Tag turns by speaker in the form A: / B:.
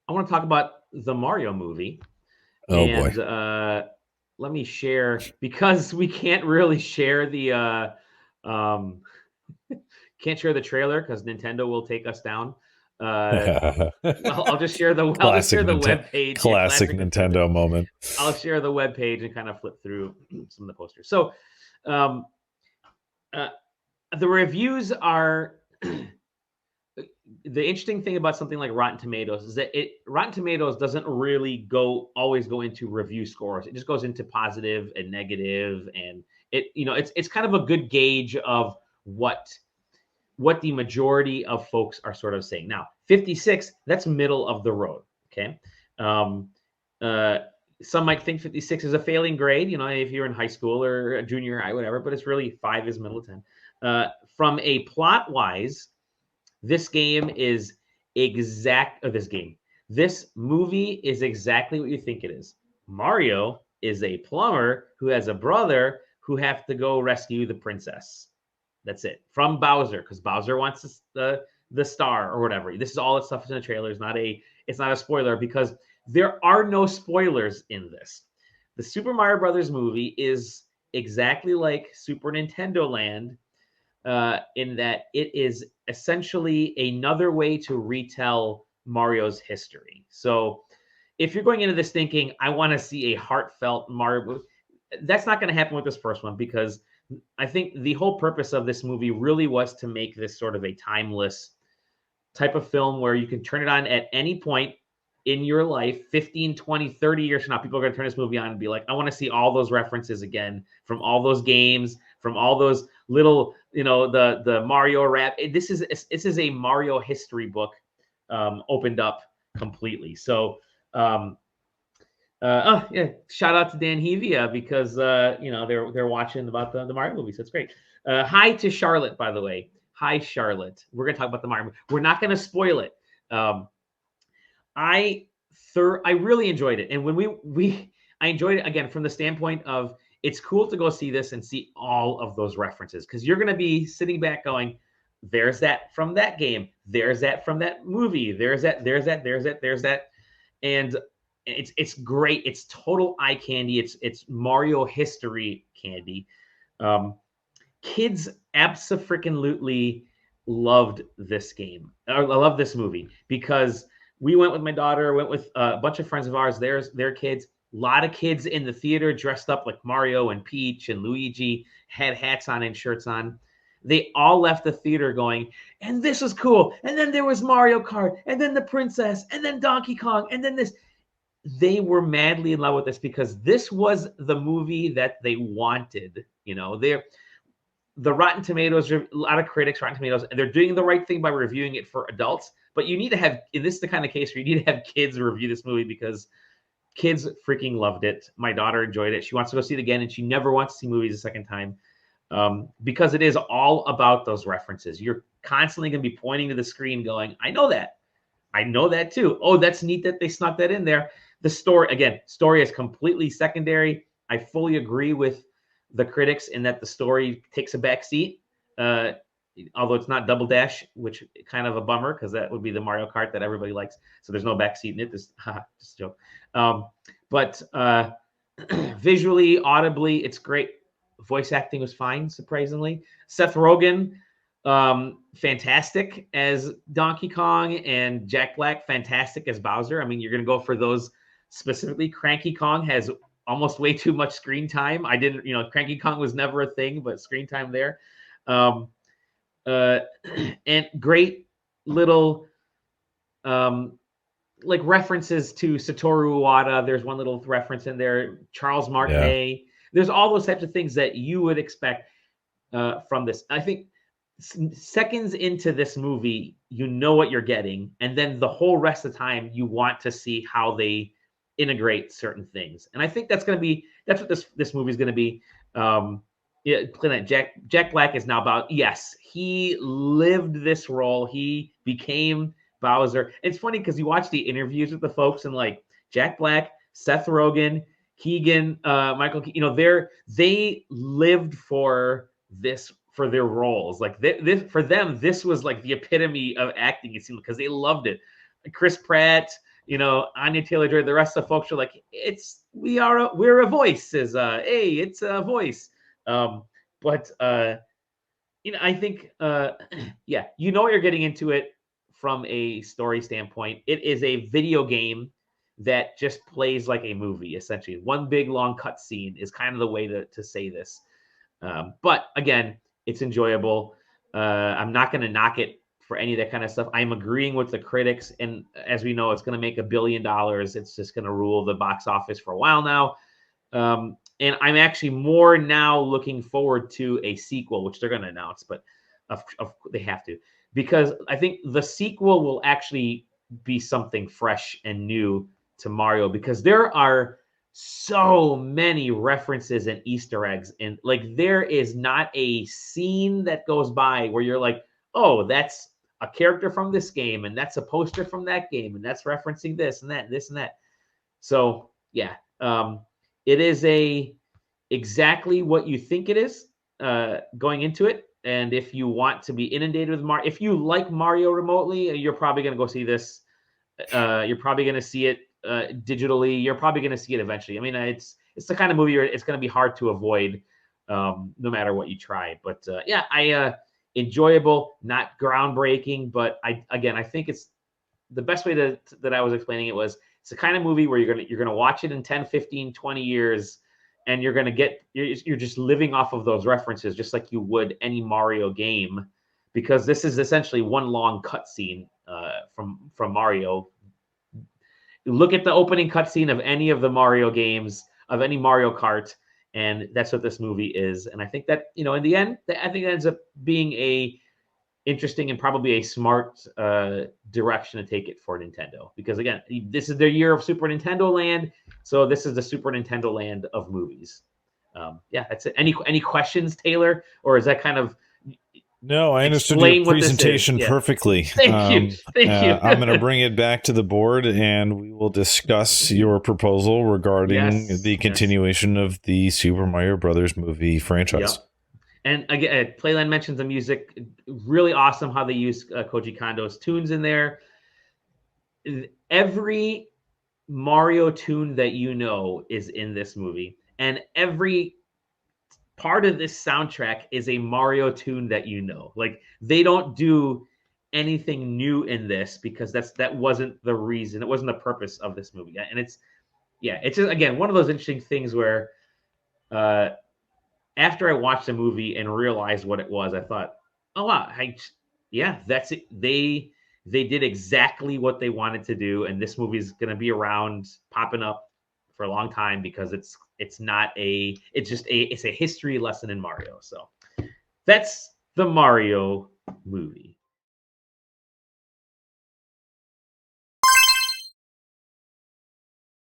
A: I want to talk about the Mario movie.
B: Oh boy.
A: And let me share, because we can't really share the um, can't share the trailer because Nintendo will take us down. Uh, I'll just share the web page. Yeah,
B: Classic
A: classic Nintendo.
B: Nintendo moment.
A: I'll share the web page and kind of flip through some of the posters. So um, uh, the reviews are the interesting thing about something like Rotten Tomatoes is that Rotten Tomatoes doesn't really always go into review scores. It just goes into positive and negative, and it's kind of a good gauge of what the majority of folks are sort of saying. Now, 56, that's middle of the road. Okay. Um, uh, some might think 56 is a failing grade, if you're in high school or a junior high, whatever, but it's really 5 is middle of 10. From a plot wise, this game is this movie is exactly what you think it is. Mario is a plumber who has a brother who have to go rescue the princess. That's it. From Bowser, because Bowser wants the star or whatever. This is all the stuff in the trailer. It's not a spoiler because there are no spoilers in this. The Super Mario Brothers movie is exactly like Super Nintendo Land, in that it is essentially another way to retell Mario's history. So if you're going into this thinking, I want to see a heartfelt Mario, that's not going to happen with this first one, because I think the whole purpose of this movie really was to make this sort of a timeless type of film where you can turn it on at any point in your life. 15, 20, 30 years from now, people are going to turn this movie on and be like, I want to see all those references again from all those games, from all those little, the Mario rap. This is a Mario history book, opened up completely. So oh yeah, shout out to Dan Hevia, because they're watching about the Mario movie, so it's great. Hi to Charlotte, by the way. Hi Charlotte. We're gonna talk about the Mario movie. We're not gonna spoil it. Um, I I really enjoyed it, and when I enjoyed it again from the standpoint of it's cool to go see this and see all of those references, because you're gonna be sitting back going, "There's that from that game. There's that from that movie. There's that. There's that. There's that. There's that." And it's great. It's total eye candy. It's Mario history candy. Um, Kids absolutely loved this game. I love this movie because we went with my daughter, went with a bunch of friends of ours. Their kids. A lot of kids in the theater dressed up like Mario and Peach and Luigi, had hats on and shirts on. They all left the theater going, and this was cool. And then there was Mario Kart, and then the princess, and then Donkey Kong, and then this. They were madly in love with this because this was the movie that they wanted. The Rotten Tomatoes, a lot of critics, Rotten Tomatoes, and they're doing the right thing by reviewing it for adults. But you need to have, this is the kind of case where you need to have kids review this movie, because kids freaking loved it. My daughter enjoyed it. She wants to go see it again, and she never wants to see movies a second time, because it is all about those references. You're constantly going to be pointing to the screen going, I know that. I know that too. Oh, that's neat that they snuck that in there. The story is completely secondary. I fully agree with the critics in that the story takes a back seat, uh, although it's not Double Dash, which kind of a bummer, because that would be the Mario Kart that everybody likes. So there's no back seat in it. Just a joke. But visually, audibly, it's great. Voice acting was fine, surprisingly. Seth Rogen, fantastic as Donkey Kong, and Jack Black, fantastic as Bowser. I mean, you're going to go for those specifically. Cranky Kong has almost way too much screen time. I didn't, Cranky Kong was never a thing, but screen time there. Um, uh, and great little like references to Satoru Iwata. There's one little reference in there. Charles
B: Yeah.
A: Martinet. There's all those types of things that you would expect from this. I think seconds into this movie, you know what you're getting, and then the whole rest of the time, you want to see how they integrate certain things. And I think that's what this movie is going to be. Yeah, Jack Black is now about, yes, he lived this role. He became Bowser. It's funny because you watch the interviews with the folks, and like Jack Black, Seth Rogen, Keegan, Michael, they lived for this, for their roles. Like this for them, this was like the epitome of acting. It seemed, because they loved it. Chris Pratt, you know, Anya Taylor-Joy. The rest of the folks are like, we're a voice. Is hey, it's a voice. But you know, I think yeah, you know what you're getting into it from a story standpoint. It is a video game that just plays like a movie, essentially. One big long cutscene is kind of the way to say this. But again, it's enjoyable. I'm not going to knock it for any of that kind of stuff. I'm agreeing with the critics, and as we know, it's going to make $1 billion. It's just going to rule the box office for a while now. And I'm actually more now looking forward to a sequel, which they're going to announce, but they have to, because I think the sequel will actually be something fresh and new to Mario, because there are so many references and Easter eggs. And like, there is not a scene that goes by where you're like, oh, that's a character from this game, and that's a poster from that game, and that's referencing this and that, and this and that. So yeah, it is exactly what you think it is going into it. And if you want to be inundated with Mario, if you like Mario remotely, you're probably going to go see this. You're probably going to see it digitally. You're probably going to see it eventually. I mean, it's the kind of movie where it's going to be hard to avoid no matter what you try. But yeah, enjoyable, not groundbreaking, but I think it's the best way that I was explaining it was, it's the kind of movie where you're gonna watch it in 10, 15, 20 years, and you're just living off of those references, just like you would any Mario game, because this is essentially one long cutscene from Mario. Look at the opening cutscene of any of the Mario games, of any Mario Kart, and that's what this movie is. And I think that, you know, in the end, I think it ends up being a interesting and probably a smart direction to take it for Nintendo, because again, this is their year of Super Nintendo Land, so this is the Super Nintendo Land of movies. Yeah, that's it. Any questions, Taylor, or is that kind of
B: No, I understood your presentation
A: yeah.
B: perfectly.
A: Thank you.
B: I'm going to bring it back to the board, and we will discuss your proposal regarding the continuation of the Super Mario Brothers movie franchise.
A: Yep. And again, Playland mentions the music. Really awesome how they use Koji Kondo's tunes in there. Every Mario tune that you know is in this movie, and every part of this soundtrack is a Mario tune that you know. Like, they don't do anything new in this, because that wasn't the reason. It wasn't the purpose of this movie. And it's just, again, one of those interesting things where after I watched the movie and realized what it was, I thought, oh wow, that's it. They did exactly what they wanted to do, and this movie is going to be around, popping up for a long time, because it's a history lesson in Mario. So that's the Mario movie.